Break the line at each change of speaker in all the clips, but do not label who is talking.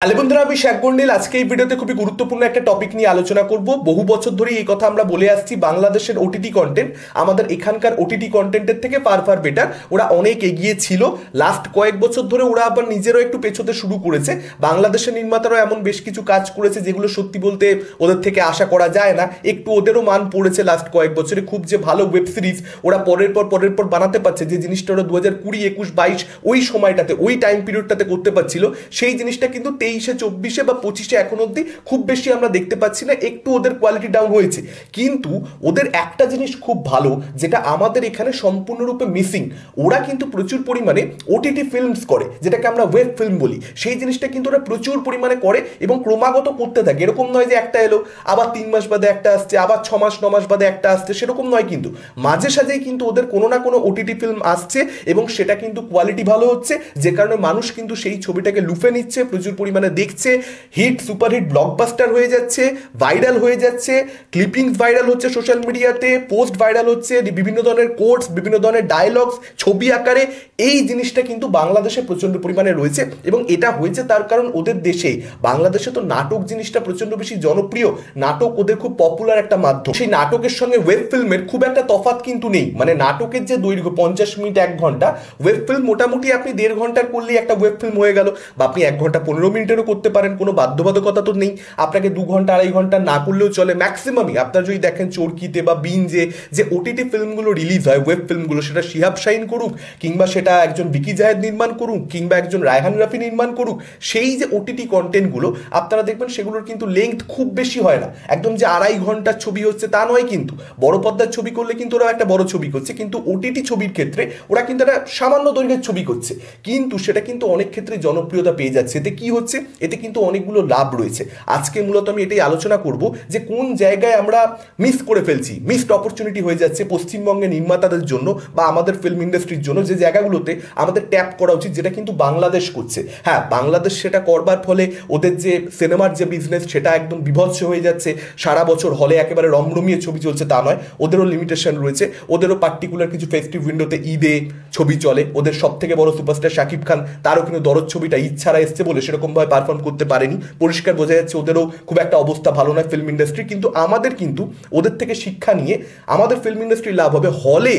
Hello বন্ধুরা, আমি শেখ গন্ডেল। আজকে এই ভিডিওতে খুবই গুরুত্বপূর্ণ একটা টপিক নিয়ে আলোচনা করব। বহু বছর ধরে এই কথা আমরা বলে আসছি, বাংলাদেশের ওটিটি কন্টেন্ট আমাদের এখানকার ওটিটি কন্টেন্টের থেকে ফার ফার বেটার। ওরা অনেক এগিয়ে ছিল। লাস্ট কয়েক বছর ধরে ওরা আবার নিজেরও একটু পেছোতে শুরু করেছে। বাংলাদেশের নির্মাতারাও এমন বেশ কিছু কাজ করেছে যেগুলো সত্যি বলতে ওদের থেকে আশা করা যায় না। একটু ওদেরও মান পড়েছে লাস্ট কয়েক বছরে। খুব যে ভালো ওয়েব সিরিজ ওরা পরের পর বানাতে পারছে, যে জিনিসটা ওরা 2020, 21, 22 ওই সময়টাতে, ওই টাইম পিরিয়ডটাতে করতে পারছিল, সেই জিনিসটা কিন্তু 23-এ, 24-এ বা 25-এ এখন অব্দি খুব বেশি আমরা দেখতে পাচ্ছি না। একটু ওদের কোয়ালিটি ডাউন হয়েছে, কিন্তু ওদের একটা জিনিস খুব ভালো, যেটা আমাদের এখানে সম্পূর্ণরূপে মিসিং। ওরা কিন্তু প্রচুর পরিমাণে ওটিটি ফিল্মস করে, যেটাকে আমরা ওয়েব ফিল্ম বলি। সেই জিনিসটা কিন্তু ওরা প্রচুর পরিমাণে করে এবং ক্রমাগত করতে থাকে। এরকম নয় যে একটা এলো আবার 3 মাস বাদে একটা আসছে, আবার 6 মাস 9 মাস বাদে একটা আসছে, সেরকম নয়। কিন্তু মাঝে সাঝেই কিন্তু ওদের কোনো না কোনো ওটিটি ফিল্ম আসছে এবং সেটা কিন্তু কোয়ালিটি ভালো হচ্ছে, যে কারণে মানুষ কিন্তু সেই ছবিটাকে লুফে নিচ্ছে, প্রচুর পরিমাণে দেখছে, হিট সুপারহিট ব্লকবাস্টার হয়ে যাচ্ছে, ভাইরাল হয়ে যাচ্ছে, ক্লিপিংস ভাইরাল হচ্ছে সোশ্যাল মিডিয়াতে, পোস্ট ভাইরাল হচ্ছে, বিভিন্ন ধরনের কোটস, বিভিন্ন ধরনের ডায়লগস ছবি আকারে। এই জিনিসটা কিন্তু বাংলাদেশে প্রচন্ড পরিমাণে রয়েছে এবং এটা হয়েছে তার কারণ ওদের দেশে, বাংলাদেশে তো নাটক জিনিসটা প্রচন্ড বেশি জনপ্রিয়। নাটক ওদের খুব পপুলার একটা মাধ্যম। সেই নাটকের সঙ্গে ওয়েব ফিল্মের খুব একটা তফাৎ কিন্তু নেই। মানে নাটকের যে দৈর্ঘ্য 50 মিনিট 1 ঘন্টা, ওয়েব ফিল্ম মোটামুটি আপনি 1.5 ঘন্টার করলেই একটা ওয়েব ফিল্ম হয়ে গেল, বা আপনি 1 ঘন্টা 15 মিনিটেরও করতে পারেন, কোনো বাধ্যবাধকতা তো নেই। আপনাকে 2 ঘন্টা 2.5 ঘন্টা না করলেও চলে। ম্যাক্সিমামই আপনার যদি দেখেন চরকিতে বা বিঞ্জে যে ওটিটি ফিল্মগুলো রিলিজ হয়, ওয়েব ফিল্মগুলো, সেটা শিহাব শাহিন করুক, কিংবা সেটা একজন বিকি জাহেদ নির্মাণ করুক, কিংবা একজন রায়হান রাফি নির্মাণ করুক, সেই যে ওটিটি কন্টেন্টগুলো আপনারা দেখবেন সেগুলোর কিন্তু লেংথ খুব বেশি হয় না। একদম যে 2.5 ঘন্টার ছবি হচ্ছে তা নয়। কিন্তু বড় পর্দার ছবি করলে কিন্তু ওরা একটা বড় ছবি করছে, কিন্তু ওটিটি ছবির ক্ষেত্রে ওরা কিন্তু একটা সামান্য দৈর্ঘ্যের ছবি করছে, কিন্তু সেটা কিন্তু অনেক ক্ষেত্রে জনপ্রিয়তা পেয়ে যাচ্ছে। এতে কি হচ্ছে? এতে কিন্তু অনেকগুলো লাভ রয়েছে। আজকে মূলত আমি এটাই আলোচনা করব যে কোন জায়গায় আমরা মিস করে ফেলছি, মিসড অপরচুনিটি হয়ে যাচ্ছে পশ্চিমবঙ্গের নির্মাতাদের জন্য বা আমাদের ফিল্ম ইন্ডাস্ট্রির জন্য, যে জায়গাগুলোতে আমাদের ট্যাপ করা উচিত, যেটা কিন্তু বাংলাদেশ করছে। হ্যাঁ, বাংলাদেশ সেটা করবার ফলে ওদের যে সিনেমার যে বিজনেস, সেটা একদম বিভৎস হয়ে যাচ্ছে। সারা বছর হলে একেবারে রমরমিয়ে ছবি চলছে তা নয়, ওদেরও লিমিটেশন রয়েছে। ওদেরও পার্টিকুলার কিছু ফেস্টিভ উইন্ডোতে, ঈদে ছবি চলে। ওদের সব থেকে বড় সুপারস্টার শাকিব খান, তারও কিন্তু দরদ ছবিটা ঈদ ছাড়া এসছে বলে সেরকমভাবে পারফর্ম করতে পারেনি। পরিষ্কার বোঝা যাচ্ছে ওদেরও খুব একটা অবস্থা ভালো নয় ফিল্ম ইন্ডাস্ট্রি। কিন্তু আমাদের কিন্তু ওদের থেকে শিক্ষা নিয়ে আমাদের ফিল্ম ইন্ডাস্ট্রি লাভ হবে। হলে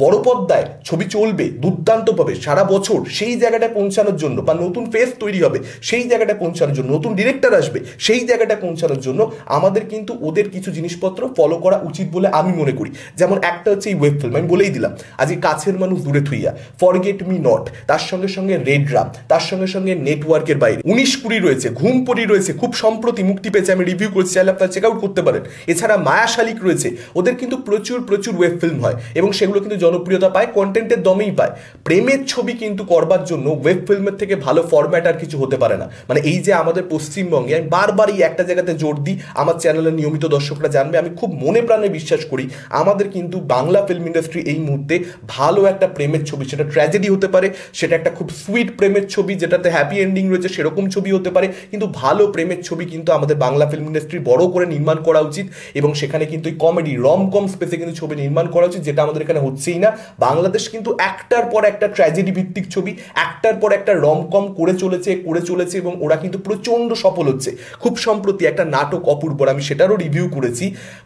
বড় পর্দায় ছবি চলবে দুর্দান্তভাবে সারা বছর, সেই জায়গাটায় পৌঁছানোর জন্য, বা নতুন ফেস তৈরি হবে সেই জায়গাটায় পৌঁছানোর জন্য, নতুন ডিরেক্টর আসবে সেই জায়গাটায় পৌঁছানোর জন্য আমাদের কিন্তু ওদের কিছু জিনিসপত্র ফলো করা উচিত বলে আমি মনে করি। যেমন একটা হচ্ছে এই ওয়েব ফিল্ম, আমি বলেই দিলাম আজকে কাছের মানুষ দূরে থুইয়া, ফরগেট মি নট, তার সঙ্গে সঙ্গে রেড রাম, তার সঙ্গে সঙ্গে নেটওয়ার্কের বাইরে 19 কুড়ি রয়েছে, ঘুমপড়ি রয়েছে, খুব সম্প্রতি মুক্তি পেয়েছে, আমি রিভিউ করছি, চাইলে আপনারা চেক আউট করতে পারেন। এছাড়া মায়া শালিক রয়েছে। ওদের কিন্তু প্রচুর প্রচুর ওয়েব ফিল্ম হয় এবং সেগুলো কিন্তু জনপ্রিয়তা পায়, কন্টেন্টের দমেই পায়। প্রেমের ছবি কিন্তু করবার জন্য ওয়েব ফিল্মের থেকে ভালো ফরম্যাট আর কিছু হতে পারে না। মানে এই যে আমাদের পশ্চিমবঙ্গে, আমি বারবারই একটা জায়গাতে জোর দিই, আমার চ্যানেলের নিয়মিত দর্শকরা জানবে, আমি খুব মনে প্রাণে বিশ্বাস করি আমাদের কিন্তু বাংলা ফিল্ম ইন্ডাস্ট্রি এই মুহূর্তে ভালো একটা প্রেমের ছবি, সেটা ট্র্যাজেডি হতে পারে, সেটা একটা খুব সুইট প্রেমের ছবি যেটাতে হ্যাপি এন্ডিং রয়েছে, সেরকম ছবি হতে পারে, কিন্তু ভালো প্রেমের ছবি কিন্তু আমাদের বাংলা ফিল্ম ইন্ডাস্ট্রি বড় করে নির্মাণ করা উচিত। এবং সেখানে কিন্তু এই কমেডি রমকম স্পেসে কিন্তু ছবি নির্মাণ করা উচিত, যেটা আমাদের এখানে হচ্ছেই না। বাংলাদেশ কিন্তু একটার পর একটা ট্র্যাজেডি ভিত্তিক ছবি, একটার পর একটা রমকম করে চলেছে এবং ওরা কিন্তু প্রচন্ড সফল হচ্ছে। খুব সম্প্রতি একটা নাটক অপূর্ব, আমি সেটারও রিভিউ করেছি,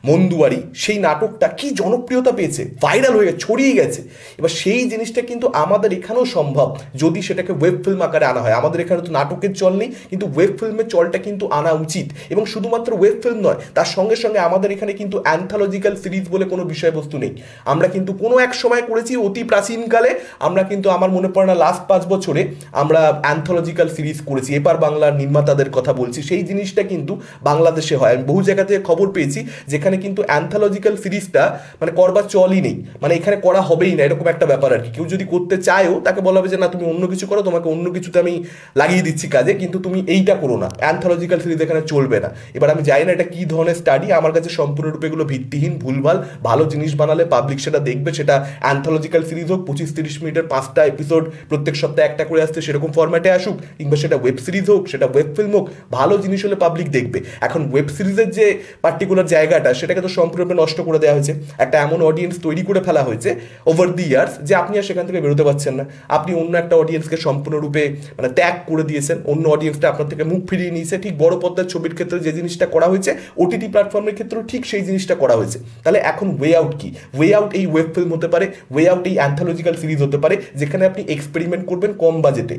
মন্দুয়ারি। সেই নাটকটা কি জনপ্রিয়তা পেয়েছে, ভাইরাল হয়ে গেছে, ছড়িয়ে গেছে। এবার সেই জিনিসটা কিন্তু আমাদের এখানেও সম্ভব যদি সেটাকে ওয়েব ফিল্ম আকারে আনা হয়। আমাদের এখানে তো নাটকের চল নেই, কিন্তু ওয়েব ফিল্মের চলটা কিন্তু আনা উচিত। এবং শুধুমাত্র ওয়েব ফিল্ম নয়, তার সঙ্গে সঙ্গে আমাদের এখানে কিন্তু অ্যান্থোলজিক্যাল সিরিজ বলে কোনো বিষয়বস্তু নেই। আমরা কিন্তু কোনো এক সময় করেছি, অতি প্রাচীনকালে আমরা কিন্তু, আমার মনে পড়ে না, লাস্ট 5 বছরে আমরা অ্যান্থোলজিক্যাল সিরিজ করেছি। এপার বাংলার নির্মাতাদের কথা বলছি, সেই জিনিসটা কিন্তু বাংলাদেশে হয়। আমি বহু জায়গা থেকে খবর পেয়েছি যেখানে কিন্তু অ্যান্থোলজিক্যাল সিরিজটা মানে করবার চলই নেই, মানে এখানে করা হবেই না, এরকম একটা ব্যাপার আর কি। কেউ যদি করতে চায়ও তাকে বলা হবে যে না, তুমি অন্য কিছু করো, তোমাকে অন্য কিছুতে আমি লাগিয়ে দিচ্ছি কাজে, কিন্তু তুমি এইটা করো না, অ্যান্থোলজিক্যাল সিরিজ এখানে চলবে না। এবার আমি জানি না এটা কি ধরনের স্টাডি, আমার কাছে সম্পূর্ণরূপে এগুলো ভিত্তিহীন, ভুলভাল। ভালো জিনিস বানালে পাবলিক সেটা দেখবে, সেটা অ্যান্থোলজিক্যাল সিরিজ হোক, 25-30 মিনিটের 5টা এপিসোড প্রত্যেক সপ্তাহে একটা করে আসতে সেরকম ফরম্যাটে আসুক, কিংবা সেটা ওয়েব সিরিজ হোক, সেটা ওয়েব ফিল্ম হোক, ভালো জিনিস হলে পাবলিক দেখবে। এখন ওয়েব সিরিজের যে পার্টিকুলার জায়গাটা, সেটাকে তো সম্পূর্ণরূপে নষ্ট করে দেওয়া হয়েছে। একটা এমন অডিয়েন্স তৈরি করে ফেলা হয়েছে ওভার দি ইয়ার্স যে আপনি আর সেখান থেকে বেরোতে পারছেন না। আপনি অন্য একটা অডিয়েন্সকে সম্পূর্ণরূপে মানে ত্যাগ করে দিয়েছেন, অন্য অডিয়েন্সটা আপনার থেকে মুখ ফিরিয়ে নিয়েছে, ঠিক বড় পর্দার ছবির ক্ষেত্রে যে জিনিসটা করা হয়েছে ওটিটি প্ল্যাটফর্মের ক্ষেত্রেও ঠিক সেই জিনিসটা করা হয়েছে। তাহলে এখন ওয়ে আউট কি? ওয়ে আউট এই ওয়েব ফিল্ম হতে পারে, ওয়ে আউট এই অ্যান্থোলজিক্যাল সিরিজ হতে পারে, যেখানে আপনি এক্সপেরিমেন্ট করবেন কম বাজেটে।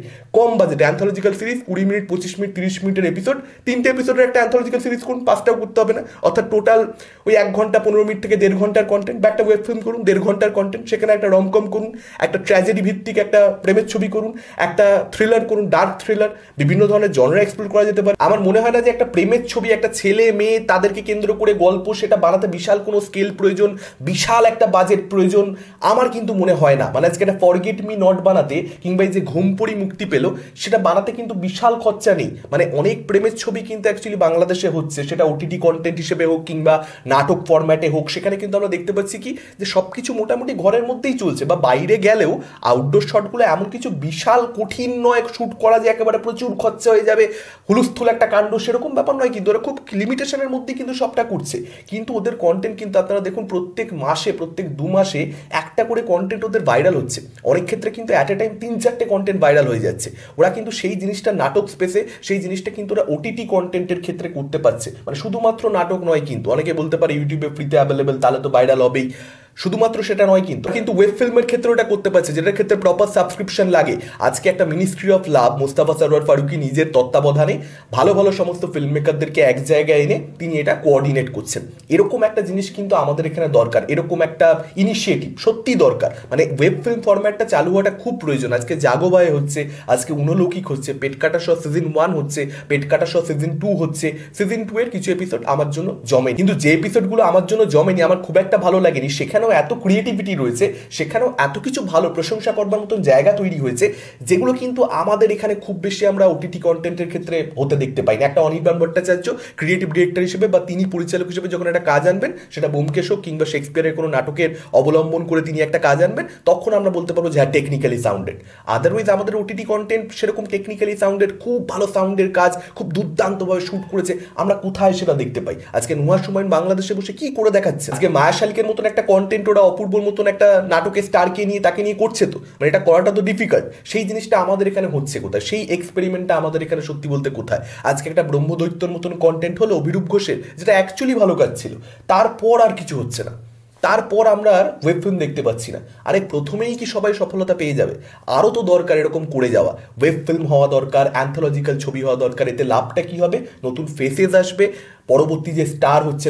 অ্যান্থোলজিক্যাল সিরিজ 20 মিনিট 25 মিনিট 30 মিনিটের এপিসোড, 3টে এপিসোডের একটা অ্যান্থোলজিক্যাল সিরিজ করুন, 5টাও করতে হবে না, অর্থাৎ টোটাল ওই 1 ঘন্টা 15 মিনিট থেকে 1.5 ঘন্টার কন্টেন্ট। বা একটা ওয়েব ফিল্ম করুন 1.5 ঘন্টার কন্টেন্ট, সেখানে একটা রমকম করুন, একটা ট্র্যাজেডি ভিত্তিক একটা প্রেমের ছবি করুন, একটা থ্রিলার করুন, ডার্ক থ্রিলার, বিভিন্ন ধরনের জনরা এক্সপ্লোর করা যেতে পারে। আমার মনে হয় না যে একটা প্রেমের ছবি, একটা ছেলে মেয়ে তাদেরকে কেন্দ্র করে গল্প, সেটা বানাতে বিশাল কোনো স্কেল প্রয়োজন, বিশাল একটা বাজেট প্রয়োজন, আমার কিন্তু মনে হয় না। মানে আজকে একটা ফরগেট মি নট বানাতে, কিংবা এই যে ঘুমপড়ি মুক্তি পেল, সেটা বানাতে কিন্তু বিশাল খরচা নেই। মানে অনেক প্রেমের ছবি কিন্তু অ্যাকচুয়ালি বাংলাদেশে হচ্ছে, সেটা ওটিটি কন্টেন্ট হিসেবে হোক কিংবা নাটক ফরম্যাটে হোক, সেখানে কিন্তু আমরা দেখতে পাচ্ছি কি যে সবকিছু মোটামুটি ঘরের মধ্যেই চলছে, বা বাইরে গেলেও আউটডোর শটগুলো এমন কিছু বিশাল কঠিন নয় শুট করা যে একেবারে প্রচুর খরচা হয়ে যাবে, হুলস্থুল একটা কাণ্ড, সেরকম ব্যাপার নয় কিন্তু। ওরা খুব লিমিটেশনের মধ্যেই কিন্তু সবটা করছে। কিন্তু ওদের কন্টেন্ট কিন্তু আপনারা দেখুন প্রত্যেক মাসে, প্রত্যেক 2 মাসে একটা করে কন্টেন্ট ওদের ভাইরাল হচ্ছে। অনেক ক্ষেত্রে কিন্তু অ্যাট এ টাইম 3-4টে কন্টেন্ট ভাইরাল হয়ে যাচ্ছে। ওরা কিন্তু সেই জিনিসটা নাটক স্পেসে, সেই জিনিসটা কিন্তু ওরা ওটিটি কন্টেন্টের ক্ষেত্রে করতে পারছে। মানে শুধুমাত্র নাটক নয় কিন্তু, অনেকে বলতে পারে ইউটিউবে ফ্রিতে অ্যাভেলেবেল, তাহলে তো ভাইরাল হবেই, শুধুমাত্র সেটা নয় কিন্তু ওয়েব ফিল্মের ক্ষেত্রে ওটা করতে পারছে, যেটার ক্ষেত্রে প্রপার সাবস্ক্রিপশন লাগে। আজকে একটা ministry of love Mostofa Sarwar Farooki নিজের তত্ত্বাবধানে ভালো ভালো সমস্ত ফিল্ম মেকারদেরকে এক জায়গায় এনে তিনি এটা কোঅর্ডিনেট করছেন। এরকম একটা জিনিস কিন্তু আমাদের এখানে দরকার, এরকম একটা ইনিশিয়েটিভ সত্যি দরকার। মানে ওয়েব ফিল্ম ফরম্যাটটা চালু হওয়াটা খুব প্রয়োজন। আজকে জাগোবায়ে হচ্ছে, আজকে উনলৌকিক হচ্ছে, পেটকাটা শো সিজন 1 হচ্ছে, পেটকাটা শো সিজন 2 হচ্ছে। সিজন 2 এর কিছু এপিসোড আমার জন্য জমেনি, কিন্তু যে এপিসোডগুলো আমার জন্য জমেনি, আমার খুব একটা ভালো লাগেনি, সেখানেও এত ক্রিয়েটিভিটি রয়েছে, সেখানেও এত কিছু ভালো প্রশংসা করবার মতন জায়গা তৈরি হয়েছে, যেগুলো কিন্তু আমাদের এখানে খুব বেশি আমরা ওটিটি কন্টেন্টের ক্ষেত্রে হতে দেখতে পাই না। একটা অনির্বাণ ভট্টাচার্য ক্রিয়েটিভ ডিরেক্টর হিসেবে বা তিনি পরিচালক হিসেবে যখন একটা কাজ আনবেন, সেটা ব্যোমকেশ হোক কিংবা শেক্সপিয়ারের কোনো নাটকের অবলম্বন করে তিনি একটা কাজ আনবেন, তখন আমরা বলতে পারবো যে হ্যাঁ টেকনিক্যালি সাউন্ডেড। আদারওয়াইজ আমাদের ওটিটি কন্টেন্ট সেরকম টেকনিক্যালি সাউন্ডেড, খুব ভালো সাউন্ডের কাজ, খুব দুর্দান্তভাবে শুট করেছে, আমরা কোথায় সেটা দেখতে পাই? আজকে নুহা সুমাইন বাংলাদেশে বসে কি করে দেখাচ্ছে? আজকে মায়া শালিকের মতন একটা কন্টেন্ট ওরা অপূর্বর মতন একটা নাটকের স্টারকে নিয়ে তাকে নিয়ে করছে, তো মানে এটা করাটা তো ডিফিকাল্ট। সেই জিনিসটা আমাদের এখানে হচ্ছে কোথায়? সেই এক্সপেরিমেন্টটা আমাদের এখানে সত্যি বলতে কোথায়? আজকে একটা ব্রহ্মদৈত্যর মতন কন্টেন্ট হলো অভিরূপ ঘোষের, যেটা অ্যাকচুয়ালি ভালো কাজ ছিল, তারপর আর কিছু হচ্ছে না, তারপর আমরা আর ওয়েব ফিল্ম দেখতে পাচ্ছি না। আরে প্রথমেই কি সবাই সফলতা পেয়ে যাবে? আরও তো দরকার এরকম করে যাওয়া, ওয়েব ফিল্ম হওয়া দরকার, অ্যান্থোলজিক্যাল ছবি হওয়া দরকার। এতে লাভটা কি হবে? নতুন ফেসেস আসবে, পরবর্তী যে স্টার হচ্ছে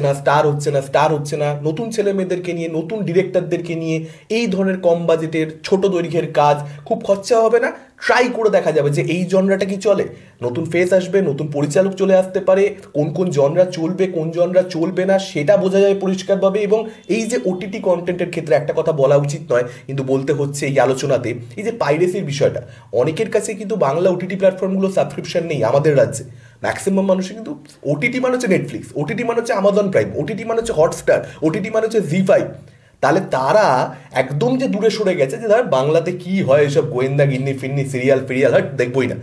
না, নতুন ছেলে মেয়েদেরকে নিয়ে, নতুন ডিরেক্টরদেরকে নিয়ে এই ধরনের কম বাজেটের ছোট দৈর্ঘ্যের কাজ, খুব খরচা হবে না, ট্রাই করে দেখা যাবে যে এই জনরাটা কি চলে। নতুন ফেস আসবে, নতুন পরিচালক চলে আসতে পারে, কোন কোন জনরা চলবে, কোন জনরা চলবে না, সেটা বোঝা যায় পরিষ্কারভাবে। এবং এই যে ওটিটি কন্টেন্টের ক্ষেত্রে একটা কথা বলা উচিত নয় কিন্তু বলতে হচ্ছে এই আলোচনাতে, এই যে পাইরেসির বিষয়টা, অনেকের কাছে কিন্তু বাংলা ওটিটি প্ল্যাটফর্মগুলো সাবস্ক্রিপশন নেই আমাদের রাজ্যে। ম্যাক্সিমাম মানুষের কিন্তু ওটিটি মানে হচ্ছে নেটফ্লিক্স, ওটিটি মানে হচ্ছে আমাজন প্রাইম, ওটিটি মানে হচ্ছে হটস্টার, ওটিটি মানে হচ্ছে জি5। তাহলে তারা একদম যে দূরে সরে গেছে যে ধর বাংলাতে কি হয় এসব গোয়েন্দা গিন্নি ফিন্নি সিরিয়াল ফিরিয়াল হয় দেখবই না,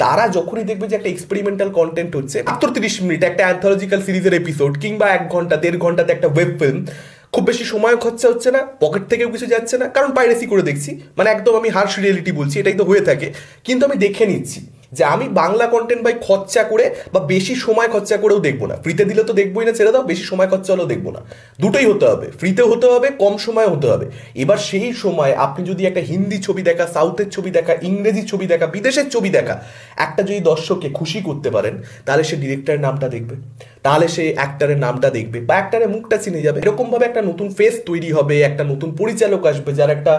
তারা যখনই দেখবে যে একটা এক্সপেরিমেন্টাল কন্টেন্ট হচ্ছে 30 মিনিট একটা অ্যান্থোলজিক্যাল সিরিজের এপিসোড, কিংবা 1 ঘন্টা 1.5 ঘন্টাতে একটা ওয়েব ফিল্ম, খুব বেশি সময় খরচা হচ্ছে না, পকেট থেকেও কিছু যাচ্ছে না, কারণ পাইরেসি করে দেখছি। মানে একদম আমি হার্শ রিয়েলিটি বলছি, এটাই তো হয়ে থাকে। কিন্তু আমি দেখে নিচ্ছি যে আমি বাংলা কন্টেন্ট ভাই খরচা করে বা বেশি সময় খরচা করেও দেখবো না, ফ্রিতে দিলে তো দেখবোই না, ছেড়ে দাও, বেশি সময় খরচা হলেও দেখবো না, দুটোই হতে হবে, ফ্রিতেও হতে হবে, কম সময় হতে হবে। এবার সেই সময় আপনি যদি একটা হিন্দি ছবি দেখা, সাউথের ছবি দেখা, ইংরেজি ছবি দেখা, বিদেশের ছবি দেখা, একটা যদি দর্শককে খুশি করতে পারেন, তাহলে সে ডিরেক্টরের নামটা দেখবে, তাহলে সে অ্যাক্টারের নামটা দেখবে বা অ্যাক্টারের মুখটা চিনে যাবে। এরকমভাবে একটা নতুন ফেস তৈরি হবে, একটা নতুন পরিচালক আসবে যার একটা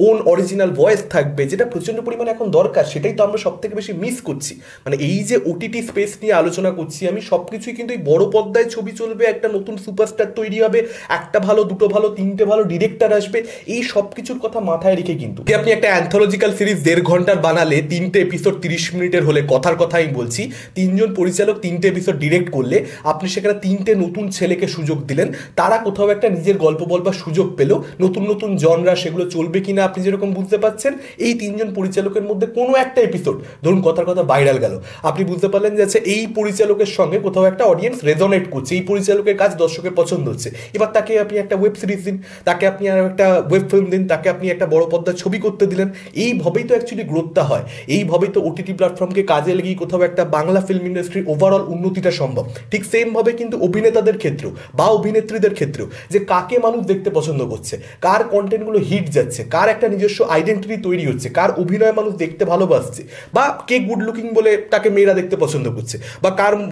ওন অরিজিনাল ভয়েস থাকবে, যেটা প্রচণ্ড পরিমাণে এখন দরকার। সেটাই তো আমরা সব থেকে বেশি মিস করছি। মানে এই যে ওটিটি স্পেস নিয়ে আলোচনা করছি আমি, সব কিছুই কিন্তু এই বড় পর্দায় ছবি চলবে, একটা নতুন সুপারস্টার তৈরি হবে, একটা ভালো, দুটো ভালো, তিনটে ভালো ডিরেক্টর আসবে, এই সব কিছুর কথা মাথায় রেখে কিন্তু আপনি একটা অ্যান্থোলজিক্যাল সিরিজ 1.5 ঘন্টার বানালে, 3টে এপিসোড 30 মিনিটের হলে, কথার কথা আমি বলছি, 3জন পরিচালক 3টে এপিসোড ডিরেক্ট করলে, আপনি আপনি সেখানে 3টে নতুন ছেলেকে সুযোগ দিলেন, তারা কোথাও একটা নিজের গল্প বলবার সুযোগ পেল, নতুন নতুন জনরা, সেগুলো চলবে কিনা আপনি যেরকম বুঝতে পারছেন। এই 3জন পরিচালকের মধ্যে কোনো একটা এপিসোড ধরুন কথার কথা ভাইরাল গেল, আপনি বুঝতে পারলেন যে আচ্ছা এই পরিচালকের সঙ্গে কোথাও একটা অডিয়েন্স রেজোনেট করছে, এই পরিচালকের কাজ দর্শকের পছন্দ হচ্ছে, এবার তাকে আপনি একটা ওয়েব সিরিজ দিন, তাকে আপনি আর একটা ওয়েব ফিল্ম দিন, তাকে আপনি একটা বড় পর্দার ছবি করতে দিলেন। এইভাবেই তো অ্যাকচুয়ালি গ্রোথটা হয়, এইভাবেই তো ওটিটি প্ল্যাটফর্মকে কাজে লেগেই কোথাও একটা বাংলা ফিল্ম ইন্ডাস্ট্রির ওভারঅল উন্নতিটা সম্ভব। ঠিক সেমভাবে কিন্তু অভিনেতাদের ক্ষেত্রেও বা অভিনেত্রীদের ক্ষেত্রেও, যে কাকে মানুষ দেখতে পছন্দ করছে, কার কন্টেন্টগুলো হিট যাচ্ছে, কার একটা নিজস্ব আইডেন্টিটি তৈরি হচ্ছে, কার অভিনয় মানুষ দেখতে ভালোবাসছে, বা কে গুড লুকিং বলে তাকে মেয়েরা দেখতে পছন্দ করছে, বা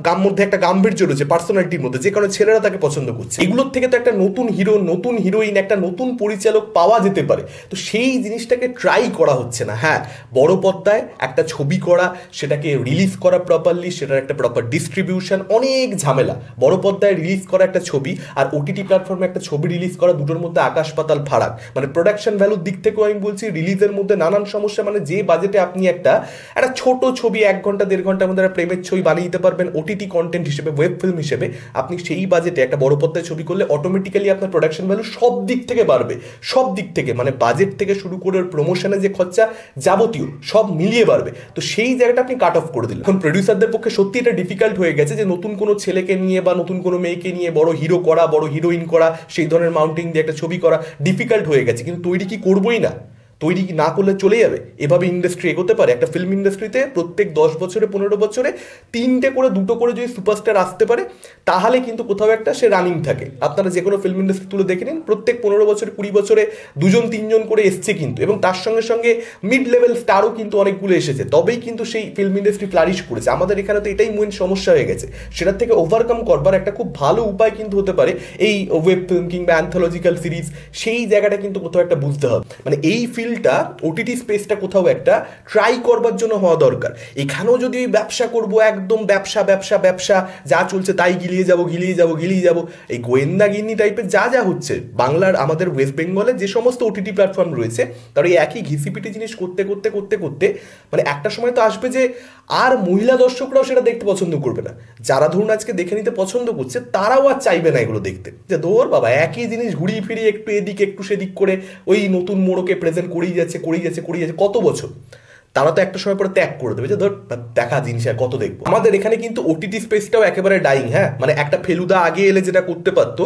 কার মধ্যে একটা গাম্ভীর্য রয়েছে পার্সোনালিটির মধ্যে, যে কারণে ছেলেরা তাকে পছন্দ করছে, এগুলোর থেকে তো একটা নতুন হিরো, নতুন হিরোইন, একটা নতুন পরিচালক পাওয়া যেতে পারে। তো সেই জিনিসটাকে ট্রাই করা হচ্ছে না। হ্যাঁ, বড় পর্দায় একটা ছবি করা, সেটাকে রিলিজ করা প্রপারলি, সেটার একটা প্রপার ডিস্ট্রিবিউশন, অনেক ঝামেলা। বড় পর্দায় রিলিজ করা একটা ছবি আর ওটিটি প্ল্যাটফর্মে একটা ছবি রিলিজ করা, দুটোর মধ্যে আকাশ পাতাল ফারাক। মানে প্রোডাকশন ভ্যালুর দিক থেকেও আমি বলছি, রিলিজের মধ্যে নানান সমস্যা। মানে যে বাজেটে আপনি একটা ছোট ছবি 1 ঘন্টা 1.5 ঘন্টার মধ্যে একটা প্রেমের ছবি বানিয়ে দিতে পারবেন ওটিটি কন্টেন্ট হিসেবে, ওয়েব ফিল্ম হিসেবে, আপনি সেই বাজেটে একটা বড় পর্দায় ছবি করলে অটোমেটিক্যালি আপনার প্রোডাকশন ভ্যালু সব দিক থেকে বাড়বে, সব দিক থেকে। মানে বাজেট থেকে শুরু করে প্রমোশনে যে খরচা যাবতীয় সব মিলিয়ে বাড়বে। তো সেই জায়গাটা আপনি কাট অফ করে দিলেন। এখন প্রডিউসারদের পক্ষে সত্যি এটা ডিফিকাল্ট হয়ে গেছে যে নতুন কোনো ছেলেকে নিয়ে বা নতুন কোনো মেয়েকে নিয়ে বড় হিরো করা, বড় হিরোইন করা, সেই ধরনের মাউন্টিং দিয়ে একটা ছবি করা ডিফিকাল্ট হয়ে গেছে। কিন্তু তৈরি কি করবোই না, তৈরি না করলে চলে যাবে? এভাবে ইন্ডাস্ট্রি এগোতে পারে? একটা ফিল্ম ইন্ডাস্ট্রিতে প্রত্যেক 10 বছরে 15 বছরে 3টে করে 2টো করে যদি সুপারস্টার আসতে পারে, তাহলে কিন্তু কোথাও একটা সে রানিং থাকে। আপনারা যে কোনো ফিল্ম ইন্ডাস্ট্রি তুলে দেখে নিন, প্রত্যেক 15 বছরে 20 বছরে 2জন 3জন করে এসছে কিন্তু, এবং তার সঙ্গে সঙ্গে মিড লেভেল স্টারও কিন্তু অনেকগুলো এসেছে, তবেই কিন্তু সেই ফিল্ম ইন্ডাস্ট্রি ফ্লারিশ করেছে। আমাদের এখানে তো এটাই মেইন সমস্যা হয়ে গেছে। সেটার থেকে ওভারকাম করবার একটা খুব ভালো উপায় কিন্তু হতে পারে এই ওয়েব ফিল্ম কিংবা অ্যান্থোলজিক্যাল সিরিজ। সেই জায়গাটা কিন্তু কোথাও একটা বুঝতে হবে। মানে এই ফিল্ডটা, ওটিটি স্পেসটা কোথাও একটা ট্রাই করবার জন্য হওয়া দরকার। এখানেও যদি ওই ব্যবসা করবো, একদম ব্যবসা ব্যবসা ব্যবসা, যা চলছে তাই গিলিয়ে যাবো গিলিয়ে যাবো গিলিয়ে যাবো, এই গোয়েন্দাগিন্নি টাইপের যা যা হচ্ছে বাংলার, আমাদের ওয়েস্ট বেঙ্গলে যে সমস্ত ওটিটি প্ল্যাটফর্ম রয়েছে, তারা এই একই ঘিসিপিটি জিনিস করতে করতে করতে করতে মানে একটা সময় তো আসবে যে আর মহিলা দর্শকরাও সেটা দেখতে পছন্দ করবে না। যারা ধরুন আজকে দেখে নিতে পছন্দ করছে, তারাও আর চাইবে না এগুলো দেখতে, যে দৌড় বাবা একই জিনিস ঘুরিয়ে ফিরিয়ে একটু এদিক একটু সেদিক করে ওই নতুন মোড়কে প্রেজেন্ট করেই যাচ্ছে কত বছর। তারা তো একটা সময় পরে ত্যাগ করে দেবে, যে ধর দেখা জিনিস আর কত দেখবো। আমাদের এখানে কিন্তু ওটিটি স্পেসটাও একেবারে ডাইং। হ্যাঁ, মানে একটা ফেলুদা আগে এলে যেটা করতে পারতো,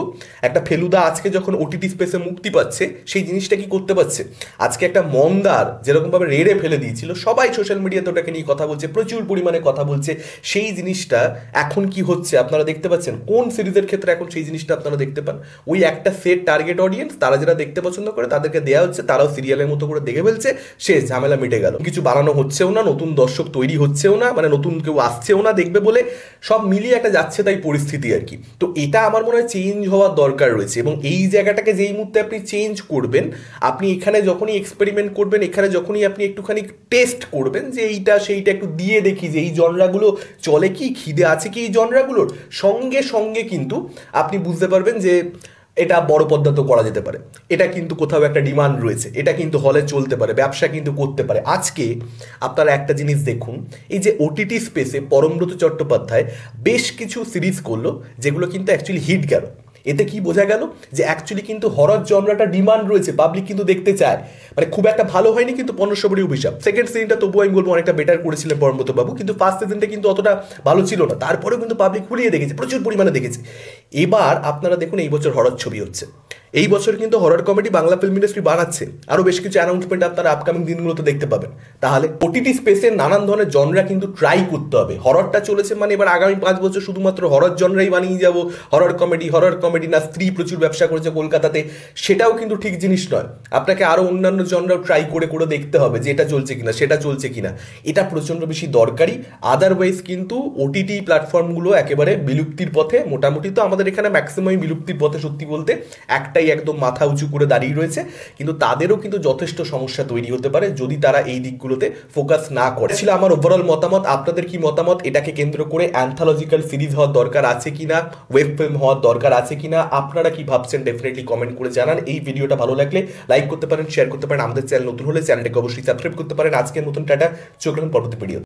একটা ফেলুদা আজকে যখন ওটিটি স্পেসে মুক্তি পাচ্ছে, সেই জিনিসটা কি করতে পারছে? আজকে একটা মন্দার যেরকমভাবে রেড়ে ফেলে দিয়েছিল, সবাই সোশ্যাল মিডিয়াতে ওটাকে নিয়ে কথা বলছে, প্রচুর পরিমাণে কথা বলছে। সেই জিনিসটা এখন কি হচ্ছে আপনারা দেখতে পাচ্ছেন। কোন সিরিজের ক্ষেত্রে এখন সেই জিনিসটা আপনারা দেখতে পান? ওই একটা সেট টার্গেট অডিয়েন্স, তারা যারা দেখতে পছন্দ করে তাদেরকে দেওয়া হচ্ছে, তারাও সিরিয়ালের মতো করে দেখে ফেলছে, শেষ, ঝামেলা মিটে গেল। কিছু বানানো হচ্ছেও না, নতুন দর্শক তৈরি হচ্ছেও না, মানে নতুন কেউ আসছেও না দেখবে বলে, সব মিলিয়ে একটা যাচ্ছে তাই পরিস্থিতি আর কি। তো এটা আমার মনে হয় চেঞ্জ হওয়ার দরকার রয়েছে, এবং এই জায়গাটাকে যেই মুহূর্তে আপনি চেঞ্জ করবেন, আপনি এখানে যখনই এক্সপেরিমেন্ট করবেন, এখানে যখনই আপনি একটুখানি টেস্ট করবেন যে এইটা সেইটা একটু দিয়ে দেখি যে এই জনরাগুলো চলে কি, খিদে আছে কি এই জনরাগুলোর, সঙ্গে সঙ্গে কিন্তু আপনি বুঝতে পারবেন যে এটা বড় পর্দাতেও করা যেতে পারে, এটা কিন্তু কোথাও একটা ডিমান্ড রয়েছে, এটা কিন্তু হলে চলতে পারে, ব্যবসা কিন্তু করতে পারে। আজকে আপনারা একটা জিনিস দেখুন, এই যে ওটিটি স্পেসে পরমব্রত চট্টোপাধ্যায় বেশ কিছু সিরিজ করলো, যেগুলো কিন্তু অ্যাকচুয়ালি হিট গেল। এতে কি বোঝা গেল? যে অ্যাকচুয়ালি কিন্তু হরর জনরাটা ডিমান্ড রয়েছে, পাবলিক কিন্তু দেখতে চায়। মানে খুব একটা ভালো হয়নি কিন্তু 1500 অভিশাপ, সেকেন্ড সিজনটা তবুও আমি বলবো অনেকটা বেটার করেছিলেন পরমব্রত বাবু, কিন্তু ফার্স্ট সিজনটা কিন্তু অতটা ভালো ছিল না। তারপরেও কিন্তু পাবলিক খুলিয়ে দেখেছে, প্রচুর পরিমাণে দেখেছে। এবার আপনারা দেখুন এই বছর হরর ছবি হচ্ছে, এই বছর কিন্তু horror comedy Bangla film industry বানাচ্ছে, আরও বেশ কিছু অ্যানাউন্সমেন্ট আপনারা আপকামিং দিনগুলোতে দেখতে পাবেন। তাহলে ওটিটি স্পেসে নানান ধরনের জনরা কিন্তু ট্রাই করতে হবে। হররটা চলেছে মানে এবার আগামী 5 বছর শুধুমাত্র হরর জনরাই বানিয়ে যাব, হরর কমেডি না, স্ত্রী প্রচুর ব্যবসা করেছে কলকাতাতে, সেটাও কিন্তু ঠিক জিনিস নয়। আপনাকে আরও অন্যান্য জনরাও ট্রাই করে করে দেখতে হবে যে এটা চলছে কিনা, সেটা চলছে কিনা, এটা প্রচণ্ড বেশি দরকারি। আদারওয়াইজ কিন্তু ওটিটি প্ল্যাটফর্মগুলো একেবারে বিলুপ্তির পথে, মোটামুটি তো আমাদের এখানে ম্যাক্সিমাম বিলুপ্তির পথে সত্যি বলতে, একটাই একদম মাথা উঁচু করে দাঁড়িয়ে রয়েছে, কিন্তু তাদেরও কিন্তু যথেষ্ট সমস্যা তৈরি হতে পারে যদি তারা এই দিকগুলোতে ফোকাস না করে। ছিল আমার ওভারঅল মতামত। আপনাদের কি মতামত? এটাকে কেন্দ্র করে অ্যান্থোলজিক্যাল সিরিজ হওয়ার দরকার আছে কিনা, ওয়েব ফিল্ম হওয়ার দরকার আছে কিনা, আপনারা কি ভাবছেন ডেফিনেটলি কমেন্ট করে জানান। এই ভিডিওটা ভালো লাগলে লাইক করতে পারেন, শেয়ার করতে পারেন, আমাদের চ্যানেল নতুন হলে চ্যানেলটাকে অবশ্যই সাবস্ক্রাইব করতে পারেন। আজকের মতন টাটা, চোখ রাখুন পরবর্তী ভিডিও।